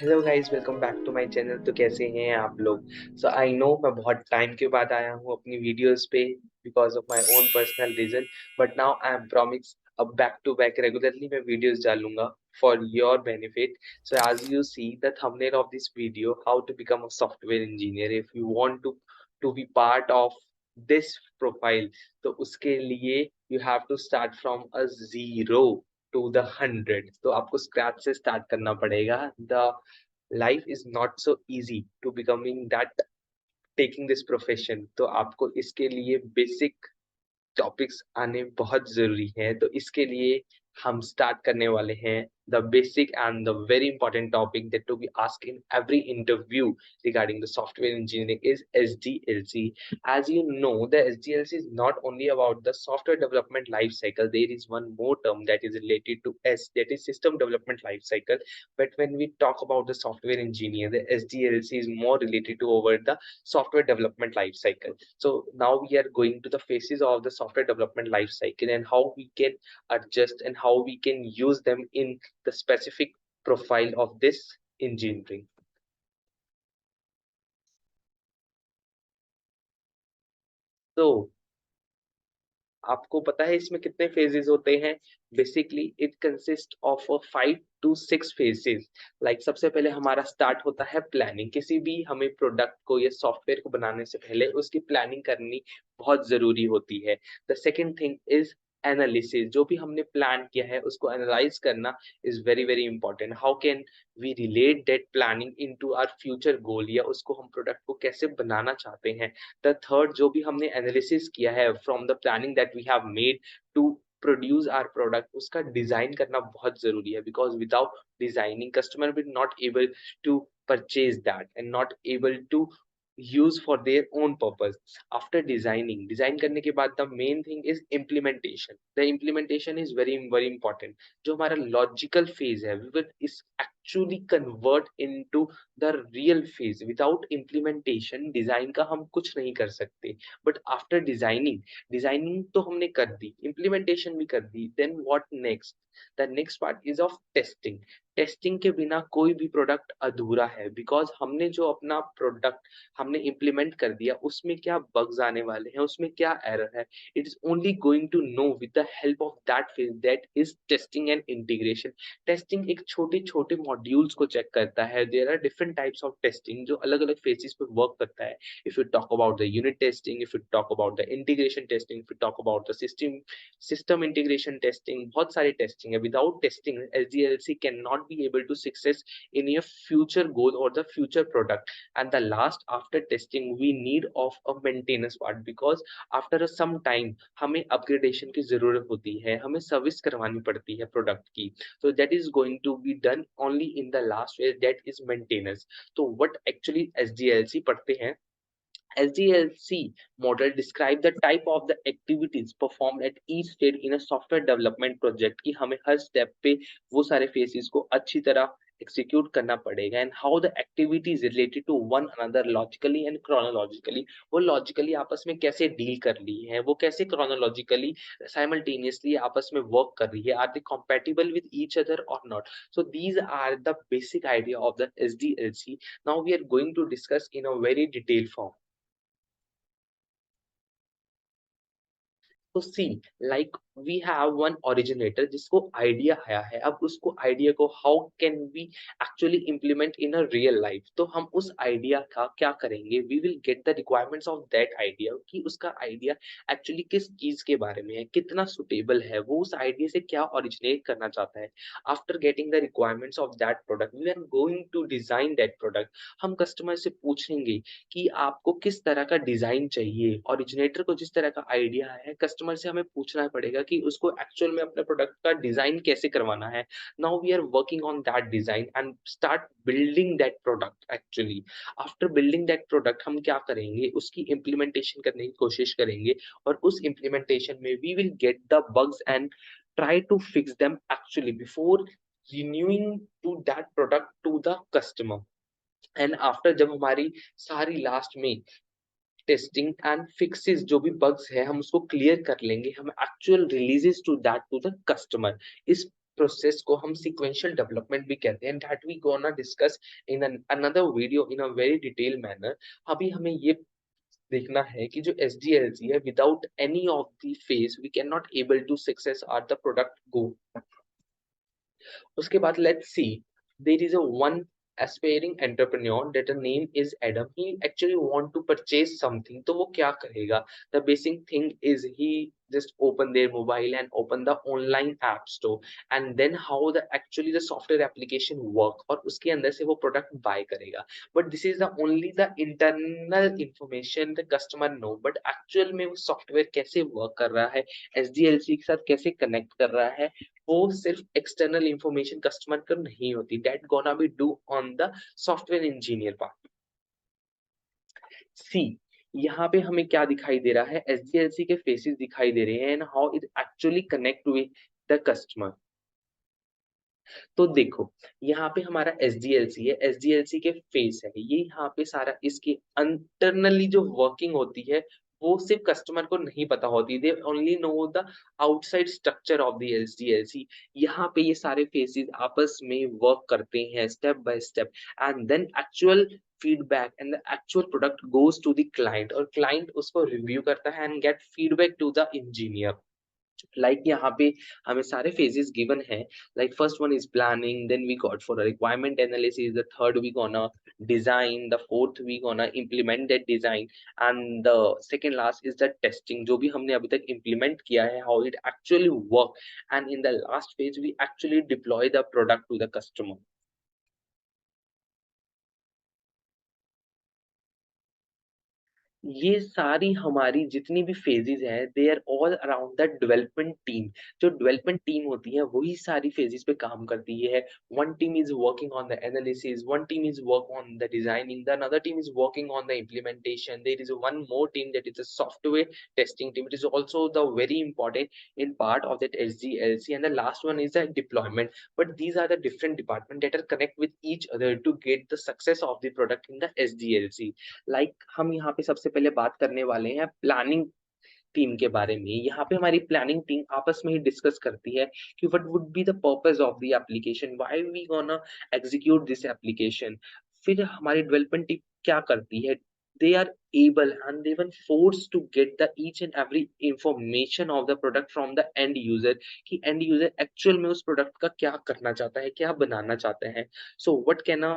Hello guys, welcome back to my channel. तो कैसे हैं आप लोग? सो आई नो मैं बहुत टाइम के बाद आया हूँ अपनी वीडियोस पे because of my own personal reason, but now I am promise अब बैक टू बैक रेगुलरली मैं वीडियोस डालूंगा for your benefit. So as you see the thumbnail of this video, how to become a software engineer, if you want to be part of this profile, तो उसके लिए you have to start from a zero to the 100. तो आपको scratch से start करना पड़ेगा. The life is not so easy to becoming that, taking this profession. तो आपको इसके लिए बेसिक टॉपिक्स आने बहुत जरूरी है. तो इसके लिए हम स्टार्ट करने वाले हैं the basic and the very important topic that to be asked in every interview regarding the software engineering is SDLC. As you know, the SDLC is not only about the software development life cycle. There is one more term that is related to S, that is system development life cycle. But when we talk about the software engineer, the SDLC is more related to over the software development life cycle. So now we are going to the phases of the software development life cycle and how we can adjust and how we can use them in the specific profile of this engineering. So आपको पता है इसमें कितने phases होते हैं? Basically it consist of 5 to 6 phases. Like सबसे पहले हमारा स्टार्ट होता है प्लानिंग. किसी भी हमें प्रोडक्ट को या सॉफ्टवेयर को बनाने से पहले उसकी प्लानिंग करनी बहुत जरूरी होती है. The second thing is analysis. जो भी हमने प्लान किया है उसको एनालाइज करना is very very important. How can we relate that planning into our future goal, या उसको हम प्रोडक्ट को कैसे बनाना चाहते हैं. द थर्ड, जो भी हमने एनालिसिस किया है from the planning that we have made to produce our product, उसका डिजाइन करना बहुत जरूरी है. Because without designing customer will not able to purchase that and not able to use for their own purpose. After designing, design करने के बाद the main thing is implementation. The implementation is very very important. जो हमारा logical phase है, we will is actually convert into the real phase. Without implementation, design का हम कुछ नहीं कर सकते. But after designing, designing तो हमने कर दी, implementation भी कर दी, then what next? The next part is of testing. Testing के बिना कोई भी प्रोडक्ट अधूरा है. बिकॉज हमने जो अपना प्रोडक्ट हमने इम्प्लीमेंट कर दिया, उसमें क्या बग्स आने वाले हैं, उसमें क्या एरर है, it is only going to know with the help of that phase, that is testing and integration. Testing एक छोटे छोटे मॉड्यूल्स को चेक करता है. There are different types of testing जो अलग अलग फेजेस पे वर्क करता है. If you talk about the unit testing, if you talk about the integration testing, if you talk about the system integration testing, बहुत सारी टेस्टिंग है. Without testing SDLC can not be able to success in your future goal or the future product. And the last, after testing, we need of a maintenance part, because after some time हमें upgradation की जरूरत होती है, हमें service करवानी पड़ती है product की. So that is going to be done only in the last phase, that is maintenance. तो what actually SDLC पढ़ते हैं, SDLC model describe the type of the activities performed at each stage in a software development project, कि हमें हर step पे वो सारे faces को अच्छी तरह एक्सिक्यूट करना पड़ेगा. And how the activities related to one another logically and chronologically, वो लॉजिकली आपस में कैसे डील कर ली है, वो कैसे क्रोनोलॉजिकली साइमल्टेनियसली आपस में वर्क कर रही है, are they compatible with each other or not. So these are the basic idea of the SDLC. Now we are going to discuss in a very detailed form. तो see, like we have one originator जिसको idea आया है. अब उसको idea को how can we actually implement in a real life. तो हम उस आइडिया का क्या करेंगे, we will get the requirements of that idea, कि उसका आइडिया एक्चुअली किस चीज के बारे में है, कितना सुटेबल है, वो उस आइडिया से क्या ओरिजिनेट करना चाहता है. After getting the requirements of that product, we are going to design that product. हम कस्टमर से पूछेंगे कि आपको किस तरह का डिजाइन चाहिए. ओरिजिनेटर को जिस तरह का आइडिया है, कस्टमर से हमें पूछना पड़ेगा कि उसको एक्चुअल में अपने प्रोडक्ट का डिजाइन कैसे करवाना है. Now we are working on that design and start building that product. Actually after building that product हम क्या करेंगे, उसकी इम्प्लीमेंटेशन करने की कोशिश करेंगे. और उस इम्प्लीमेंटेशन में we will get the bugs and try to fix them actually before renewing to that product to the customer. And after जब हमारी सारी लास्ट में टेस्टिंग एंड फिक्सेस जो भी बग्स है हम उसको क्लियर कर लेंगे, हम actual releases to that to the customer. इस प्रोसेस को हम सीक्वेंशियल डेवलपमेंट भी कहते हैं, that we gonna discuss in another video in a very detail manner. अभी हमें ये देखना है कि जो SDLC है, without any of the phase we can not able to success or the product go. उसके बाद let's see, there is a one aspiring entrepreneur that the name is Adam. He actually want to purchase something. तो वो क्या करेगा? The basic thing is he just open their mobile and open the online app store, and then how the actually the software application work, और उसके अंदर से वो product buy करेगा. But this is the only the internal information the customer know. But actual में वो software कैसे work कर रहा है, SDLC के साथ कैसे connect कर रहा है, वो सिर्फ एक्सटर्नल इंफॉर्मेशन कस्टमर को नहीं होती, that gonna be do on the software engineer part. See, यहाँ पे हमें क्या दिखाई दे रहा है, SDLC के फेसेस दिखाई दे रहे हैं and how it actually connect with the customer. तो देखो, यहाँ पे हमारा SDLC है, SDLC के फेस है ये, यहाँ पे सारा इसके इंटरनली जो वर्किंग होती है वो सिर्फ कस्टमर को नहीं पता होती, they only know the outside structure of the SDLC। यहाँ पे ये सारे फेसेस आपस में वर्क करते हैं step by step, and then actual feedback and the actual product goes to the client, और क्लाइंट उसको रिव्यू करता है and get feedback to the engineer. Like यहाँ पे हमें सारे phases given है, like first one is planning, then we got for a requirement analysis, the third we gonna design, the fourth we gonna implement that design, and the second last is the testing, जो भी हमने अभी तक implement किया है, how it actually work, and in the last phase we actually deploy the product to the customer। ये सारी हमारी जितनी भी फेजेस हैं, they are all around the development team. जो डेवलपमेंट टीम होती है वही सारी फेजेस पे काम करती है। One team is working on the analysis, one team is work on the designing, the another team is working on the implementation, there is one more team that is a software testing team. It is also the very important in part of that SDLC, and the last one is the deployment. But these are the different departments that are connect with each other to get the success of the product in the SDLC। हम यहाँ पे सबसे पहले बात करने वाले हैं planning team के बारे में। यहाँ पे हमारी प्लानिंग टीम आपस में ही डिस्कस करती है कि what would be the purpose of the application, why we gonna execute this application. फिर हमारी डेवलपमेंट टीम क्या करती है, they are able and they even forced to get the each and every information of the product from the end user, कि end user actual में उस product का क्या करना चाहता है, क्या बनाना चाहते हैं। So what gonna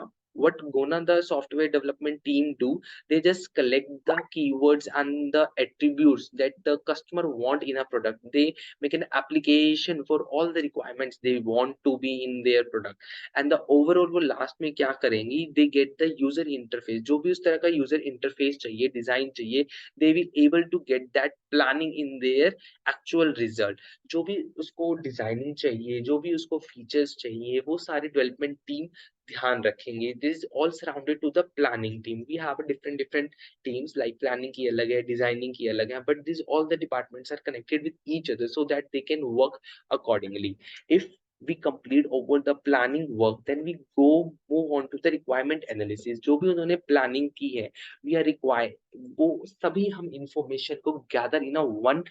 the software development team do, they just collect the keywords and the attributes that the customer want in a product, they make an application for all the requirements they want to be in their product, and the overall वो last में क्या करेंगी, they get the user interface, जो भी उस तरह का user interface चाहिए, डिजाइन चाहिए, they will able to get that planning in their actual result। जो भी उसको डिजाइनिंग चाहिए, जो भी उसको फीचर्स चाहिए, वो सारी डेवलपमेंट टीम ध्यान रखेंगे। This is all surrounded to the planning team. We have different different teams, like planning की अलग है, डिजाइनिंग की अलग है, but this all the departments are connected with each other so that they can work accordingly। If we complete over the planning work, then we go move on to the requirement analysis। जो भी उन्होंने planning की है, we are required, वो सभी हम information को gather in a one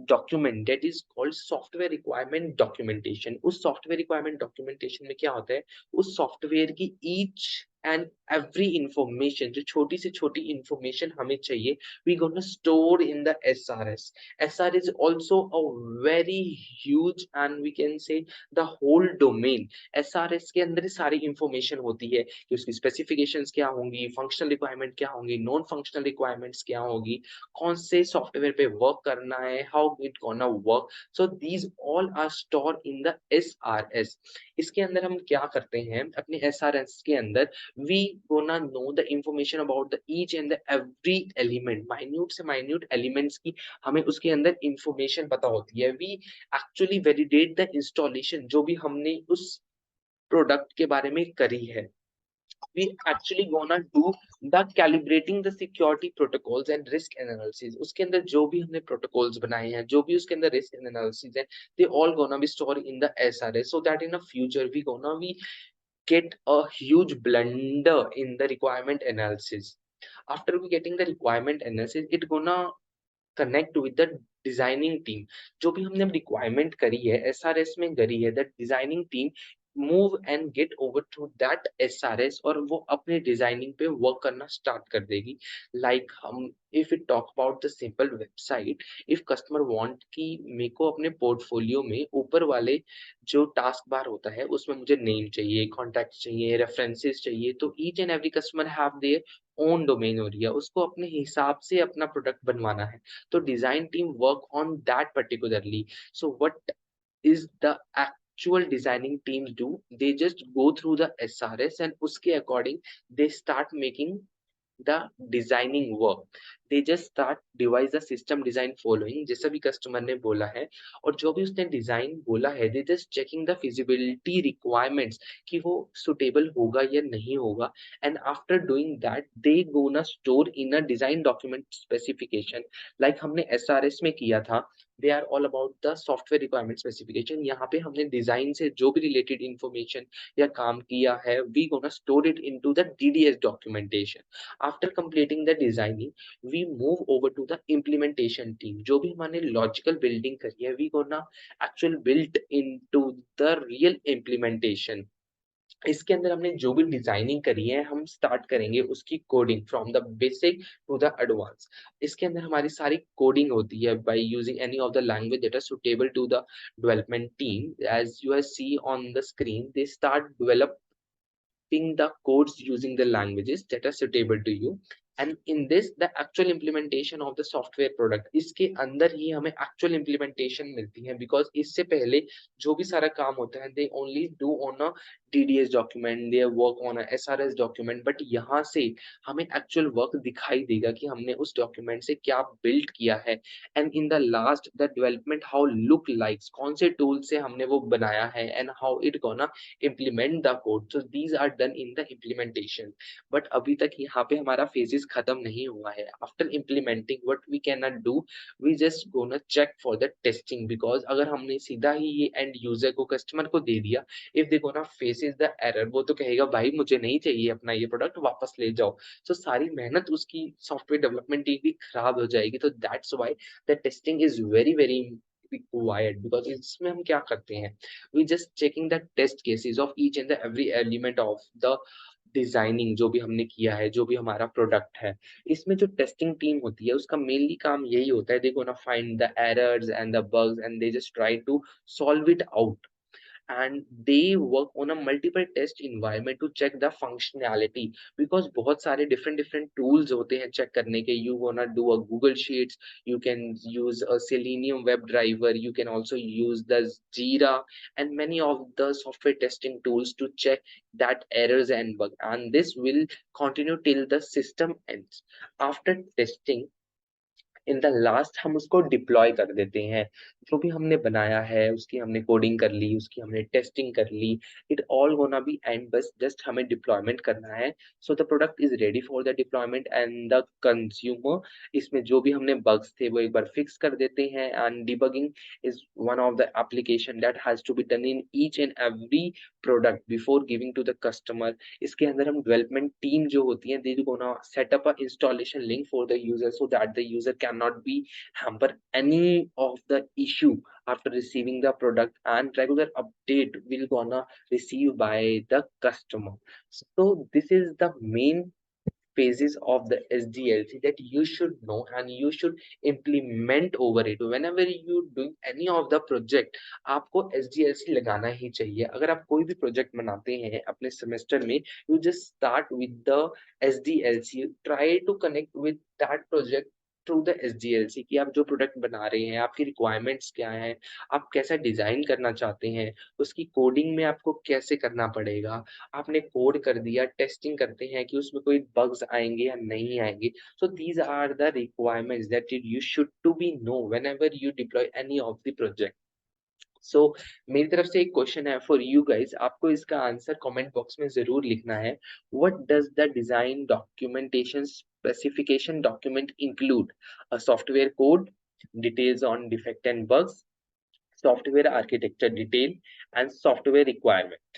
document that is called software requirement documentation. उस सॉफ्टवेयर रिक्वायरमेंट डॉक्यूमेंटेशन में क्या होता है, उस सॉफ्टवेयर की ईच एंड एवरी इंफॉर्मेशन, जो छोटी से छोटी इंफॉर्मेशन हमें चाहिए, we gonna store in the SRS। SR is also a very huge and we can say the whole domain। SRS के अंदर ही सारी इंफॉर्मेशन होती है कि उसकी स्पेसिफिकेशंस क्या होंगी, फंक्शनल रिक्वायरमेंट क्या होंगी, नॉन फंक्शनल रिक्वायरमेंट्स क्या होगी, कौन से सॉफ्टवेयर पे वर्क करना है, how it gonna work. So these all are store in the SRS। इसके अंदर हम क्या करते हैं, अपने SRS के अंदर we gonna know the information about the each and the every element, minute से minute elements की हमें उसके अंदर information पता होती है। we actually validate the installation, जो भी हमने उस प्रोडक्ट के बारे में करी है। we actually gonna do the calibrating the security protocols and risk analysis। उसके अंदर जो भी हमने protocols बनाए हैं, जो भी उसके अंदर risk analysis है, they all gonna be stored in the SRS, so that in the future we gonna be get a huge blunder in the requirement analysis। After we getting the requirement analysis, it gonna connect with the designing team, जो भी हमने requirement करी है SRS में करी है, that designing team move and get over to that SRS और वो अपने डिजाइनिंग पे वर्क करना स्टार्ट कर देगी। लाइक हम if it talk about the simple website, if customer want कि मेरे को अपने पोर्टफोलियो में ऊपर वाले जो टास्क बार होता है उसमें मुझे नेम चाहिए, कॉन्टैक्ट चाहिए, रेफरेंसेस चाहिए, तो each and every customer have their own domain area, उसको अपने हिसाब से अपना प्रोडक्ट बनवाना है। तो design team work on that particularly. So what is the actual designing teams do? They just go through the SRS and uske according they start making the designing work. They just start devise the system design following जैसा भी customer ने बोला है, और जो भी उसने design बोला है they just checking the feasibility requirements कि वो suitable होगा या नहीं होगा, and after doing that they gonna store in a design document specification like हमने SRS में किया था। They are all about the software requirement specification. यहाँ पे हमने डिजाइन से जो भी रिलेटेड इंफॉर्मेशन या काम किया है we gonna store it into the DDS documentation. After completing the designing we move over to the implementation team. जो भी हमने लॉजिकल बिल्डिंग करी है we gonna actual build into the real implementation. इसके अंदर हमने जो भी डिजाइनिंग करी है हम स्टार्ट करेंगे उसकी coding from the basic to the advance. इसके अंदर हमारी सारी कोडिंग होती है by using any of the language that are suitable to the development team. As you see on the screen they start developing the codes using the languages that are suitable to you, and in this the actual implementation of the software product, इसके अंदर ही हमें actual implementation मिलती है because इससे पहले जो भी सारा काम होता है they only do on a DDS document, they work on a SRS document, but यहाँ से हमें actual work दिखाई देगा कि हमने उस document से क्या build किया है, and in the last the development how look likes, कौन से tool से हमने वो बनाया है and how it gonna implement the code. So these are done in the implementation. But अभी तक यहाँ पे हमारा phases खत्म नहीं हुआ है. After implementing, what we cannot do, we just gonna check for the testing, because अगर हमने सीधा ही ये end user को customer को दे दिया, if they gonna faces the error, वो तो कहेगा भाई मुझे नहीं चाहिए अपना ये प्रोडक्ट वापस ले जाओ। So सारी मेहनत उसकी सॉफ्टवेयर डेवलपमेंट की भी खराब हो जाएगी। तो that's why the testing is very very required, because इसमें हम क्या करते हैं, we just checking the test cases of each and the every element of the designing जो भी हमने किया है, जो भी हमारा प्रोडक्ट है। इसमें जो टेस्टिंग टीम होती है उसका मेनली काम यही होता है, they gonna find the errors and the bugs and they just try to solve it out, and they work on a multiple test environment to check the functionality, because बहुत सारे different tools होते हैं check करने के। You wanna do a Google Sheets, you can use a Selenium WebDriver, you can also use the Jira and many of the software testing tools to check that errors and bug, and this will continue till the system ends. After testing, in the last हम उसको deploy कर देते हैं। जो भी हमने बनाया है उसकी हमने कोडिंग कर ली, उसकी हमने टेस्टिंग कर ली, it all gonna be end बस जस्ट हमें डिप्लॉयमेंट करना है। So the product is ready for the deployment and the consumer इसमें जो भी हमने बग्स थे वो एक बार फिक्स कर देते हैं। And debugging is one of the application that has to be done in each and every product before giving to the customer. इसके अंदर हम डेवलपमेंट टीम जो होती है they gonna set up a installation link for the user so that the user can not be hamper any of the issue after receiving the product, and regular update will gonna receive by the customer. So this is the main phases of the SDLC that you should know and you should implement over it whenever you doing any of the project। आपको SDLC लगाना ही चाहिए। अगर आप कोई भी project बनाते हैं अपने सेमेस्टर में, you just start with the SDLC, try to connect with that project through the SDLC कि आप जो प्रोडक्ट बना रहे हैं आपकी रिक्वायरमेंट्स क्या हैं, आप कैसा डिजाइन करना चाहते हैं, उसकी कोडिंग में आपको कैसे करना पड़ेगा। आपने कोड कर दिया, टेस्टिंग करते हैं कि उसमें कोई बग्स आएंगे या नहीं आएंगे। So these are the requirements that you should to be know whenever you deploy any of the project. So मेरी तरफ से एक क्वेश्चन है फॉर यू गाइस, आपको इसका आंसर कमेंट बॉक्स में जरूर लिखना है। What does the design documentation specification document include? A software code, details on defect and bugs, software architecture detail and software requirement.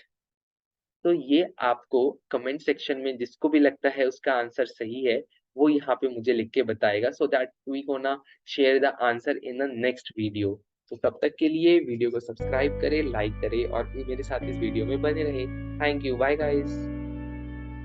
तो ये आपको कमेंट सेक्शन में जिसको भी लगता है उसका आंसर सही है वो यहाँ पे मुझे लिख के बताएगा, so that we gonna share the answer in the next video. तो तब तक के लिए वीडियो को सब्सक्राइब करें, लाइक करें और मेरे साथ इस वीडियो में बने रहे। Thank you, bye guys.